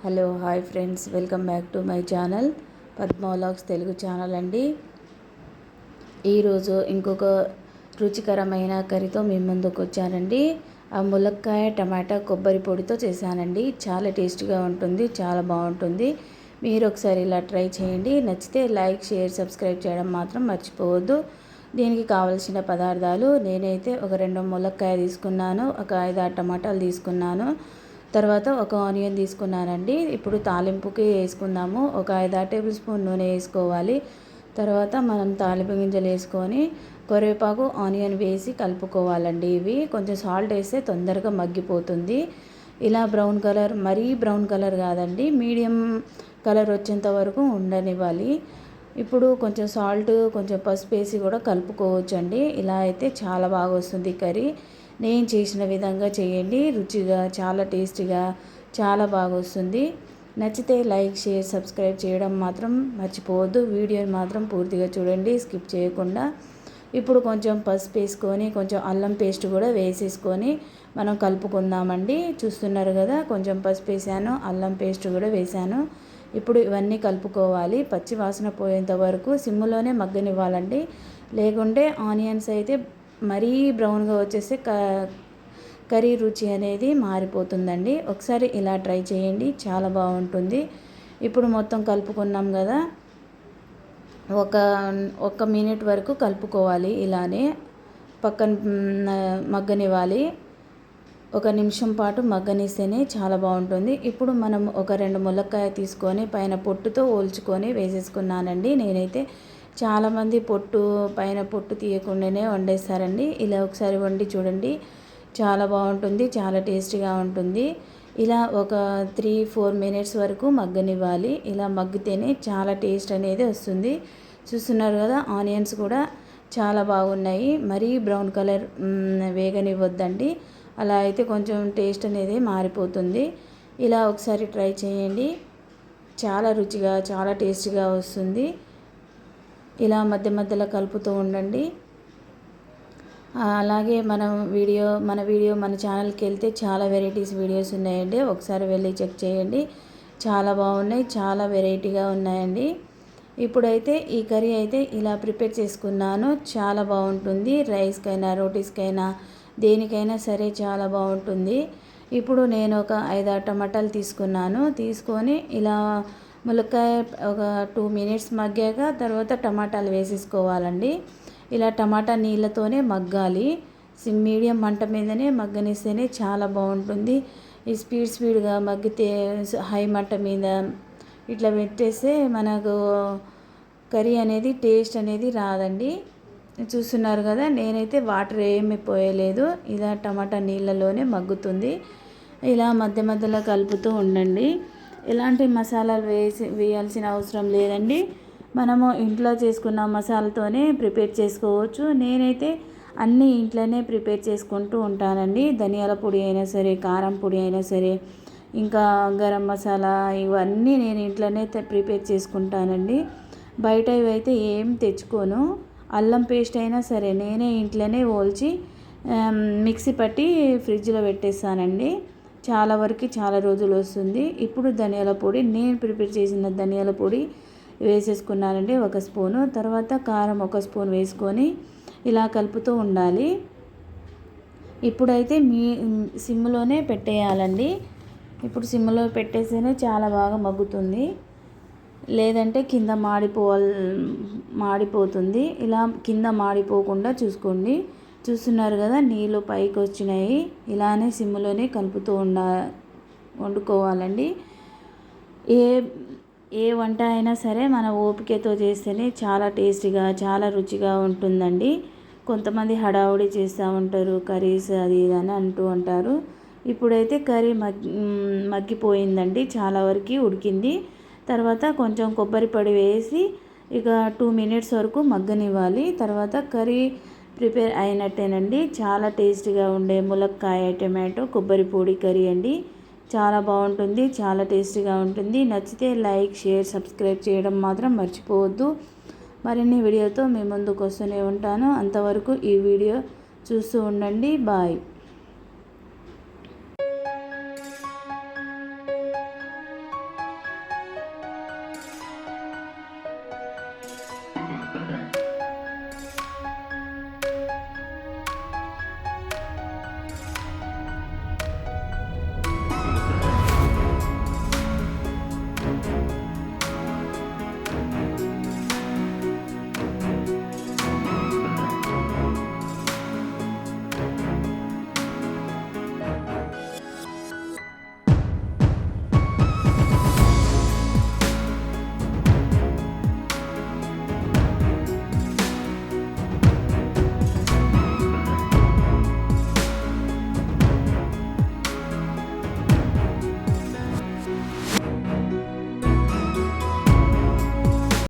Hello hi friends, welcome back to my channel Padma vlogs Telugu channel అండి. ఈరోజు ఇంకొక రుచికరమైన కర్రీతో మీ ముందుకు వచ్చానండి. ఆ ములక్కాయ టమాటా కొబ్బరి పొడితో చేశానండి. చాలా టేస్టీగా ఉంటుంది, చాలా బాగుంటుంది. మీరు ఒకసారి ఇలా ట్రై చేయండి. నచ్చితే లైక్, షేర్, సబ్స్క్రైబ్ చేయడం మాత్రం మర్చిపోవద్దు. దీనికి కావలసిన పదార్థాలు నేనైతే ఒక 2 ములక్కాయ తీసుకున్నాను, ఒక 5-6 టమాటాలు తీసుకున్నాను, తర్వాత ఒక ఆనియన్ తీసుకున్నానండి. ఇప్పుడు తాలింపుకి వేసుకుందాము. ఒక 5-6 టేబుల్ స్పూన్ నూనె వేసుకోవాలి. తర్వాత మనం తాలింపు గింజలు వేసుకొని కరివేపాకు, ఆనియన్ వేసి కలుపుకోవాలండి. ఇవి కొంచెం సాల్ట్ వేస్తే తొందరగా మగ్గిపోతుంది. ఇలా బ్రౌన్ కలర్, మరీ బ్రౌన్ కలర్ కాదండి, మీడియం కలర్ వచ్చేంత వరకు ఉండనివ్వాలి. ఇప్పుడు కొంచెం సాల్ట్, కొంచెం పసుపు వేసి కూడా కలుపుకోవచ్చండి. ఇలా అయితే చాలా బాగా వస్తుంది కర్రీ. నేను చేసిన విధంగా చేయండి, రుచిగా, చాలా టేస్టీగా, చాలా బాగా వస్తుంది. నచ్చితే లైక్, షేర్, సబ్స్క్రైబ్ చేయడం మాత్రం మర్చిపోవద్దు. వీడియోని మాత్రం పూర్తిగా చూడండి, స్కిప్ చేయకుండా. ఇప్పుడు కొంచెం పసుపు వేసుకొని, కొంచెం అల్లం పేస్ట్ కూడా వేసేసుకొని మనం కలుపుకుందామండి. చూస్తున్నారు కదా, కొంచెం పసుపు వేసాను, అల్లం పేస్ట్ కూడా వేసాను. ఇప్పుడు ఇవన్నీ కలుపుకోవాలి. పచ్చి వాసన పోయేంత వరకు సిమ్లోనే మగ్గనివ్వాలండి. లేకుంటే ఆనియన్స్ అయితే మరీ బ్రౌన్గా వచ్చేసి కర్రీ రుచి అనేది మారిపోతుందండి. ఒకసారి ఇలా ట్రై చేయండి, చాలా బాగుంటుంది. ఇప్పుడు మొత్తం కలుపుకున్నాం కదా, ఒక మినిట్ వరకు కలుపుకోవాలి. ఇలానే పక్కన మగ్గనివ్వాలి. 1 నిమిషం పాటు మగ్గనిస్తేనే చాలా బాగుంటుంది. ఇప్పుడు మనం ఒక 2 ములక్కాయ తీసుకొని పైన పొట్టుతో ఓల్చుకొని వేసేసుకున్నానండి. నేనైతే చాలామంది పైన పొట్టు తీయకుండానే వండేస్తారండి. ఇలా ఒకసారి వండి చూడండి, చాలా బాగుంటుంది, చాలా టేస్టీగా ఉంటుంది. ఇలా ఒక 3-4 మినిట్స్ వరకు మగ్గనివ్వాలి. ఇలా మగ్గితేనే చాలా టేస్ట్ అనేది వస్తుంది. చూస్తున్నారు కదా, ఆనియన్స్ కూడా చాలా బాగున్నాయి. మరీ బ్రౌన్ కలర్ వేగనివ్వద్దండి, అలా అయితే కొంచెం టేస్ట్ అనేది మారిపోతుంది. ఇలా ఒకసారి ట్రై చేయండి, చాలా రుచిగా, చాలా టేస్టీగా వస్తుంది. ఇలా మధ్య మధ్యలో కలుపుతూ ఉండండి. అలాగే మన ఛానల్కి వెళ్తే చాలా వెరైటీస్ వీడియోస్ ఉన్నాయండి. ఒకసారి వెళ్ళి చెక్ చేయండి, చాలా బాగున్నాయి, చాలా వెరైటీగా ఉన్నాయండి. ఇప్పుడైతే ఈ కర్రీ అయితే ఇలా ప్రిపేర్ చేసుకున్నాను. చాలా బాగుంటుంది, రైస్కైనా, రోటీస్కైనా, దేనికైనా సరే చాలా బాగుంటుంది. ఇప్పుడు నేను ఒక 5-6 టమాటాలు తీసుకొని ఇలా ములక్కాయ ఒక 2 మినిట్స్ మగ్గాక తర్వాత టమాటాలు వేసేసుకోవాలండి. ఇలా టమాటా నీళ్ళతోనే మగ్గాలి. మీడియం మంట మీదనే మగ్గనిస్తేనే చాలా బాగుంటుంది. ఈ స్పీడ్గా మగ్గితే హై మంట మీద ఇట్లా పెట్టేస్తే మనకు కర్రీ అనేది టేస్ట్ అనేది రాదండి. చూస్తున్నారు కదా, నేనైతే వాటర్ ఏమీ పోయలేదు. ఇలా టమాటా నీళ్ళలోనే మగ్గుతుంది. ఇలా మధ్య మధ్యలో కలుపుతూ ఉండండి. ఎలాంటి మసాలాలు వేయాల్సిన అవసరం లేదండి. మనము ఇంట్లో చేసుకున్న మసాలాతోనే ప్రిపేర్ చేసుకోవచ్చు. నేనైతే అన్నీ ఇంట్లోనే ప్రిపేర్ చేసుకుంటూ ఉంటానండి. ధనియాల పొడి అయినా సరే, కారం పొడి అయినా సరే, ఇంకా గరం మసాలా, ఇవన్నీ నేను ఇంట్లోనే ప్రిపేర్ చేసుకుంటానండి. బయట ఇవైతే ఏం తెచ్చుకోను. అల్లం పేస్ట్ అయినా సరే నేనే ఇంట్లోనే ఓల్చి మిక్సీ పట్టి ఫ్రిడ్జ్లో పెట్టేస్తానండి. చాలా రోజులు వస్తుంది. ఇప్పుడు ధనియాల పొడి, నేను ప్రిపేర్ చేసిన ధనియాల పొడి వేసేసుకున్నానండి 1 స్పూను. తర్వాత కారం 1 స్పూన్ వేసుకొని ఇలా కలుపుతూ ఉండాలి. ఇప్పుడైతే సిమ్లోనే పెట్టేయాలండి. ఇప్పుడు సిమ్లో పెట్టేస్తేనే చాలా బాగా మగ్గుతుంది, లేదంటే కింద మాడిపోతుంది. ఇలా కింద మాడిపోకుండా చూసుకోండి. చూస్తున్నారు కదా, నీళ్ళు పైకి వచ్చినాయి. ఇలానే సిమ్లోనే కలుపుతూ వండుకోవాలండి. ఏ వంట అయినా సరే మన ఓపికతో చేస్తేనే చాలా టేస్టీగా, చాలా రుచిగా ఉంటుందండి. కొంతమంది హడావుడి చేస్తూ ఉంటారు, కర్రీస్ అది ఇది అని అంటూ ఉంటారు. ఇప్పుడైతే కర్రీ మగ్గిపోయిందండి, చాలా వరకు ఉడికింది. తర్వాత కొంచెం కొబ్బరి పొడి వేసి ఇక 2 మినిట్స్ వరకు మగ్గనివ్వాలి. తర్వాత కర్రీ ప్రిపేర్ అయినట్టేనండి. చాలా టేస్టీగా ఉండే ములక్కాయ టమాటో కొబ్బరి పొడి కర్రీ అండి. చాలా బాగుంటుంది, చాలా టేస్టీగా ఉంటుంది. నచ్చితే లైక్, షేర్, సబ్స్క్రైబ్ చేయడం మాత్రం మర్చిపోవద్దు. మరిన్ని వీడియోతో మీ ముందుకు వస్తూనే ఉంటాను. అంతవరకు ఈ వీడియో చూస్తూ ఉండండి. బాయ్.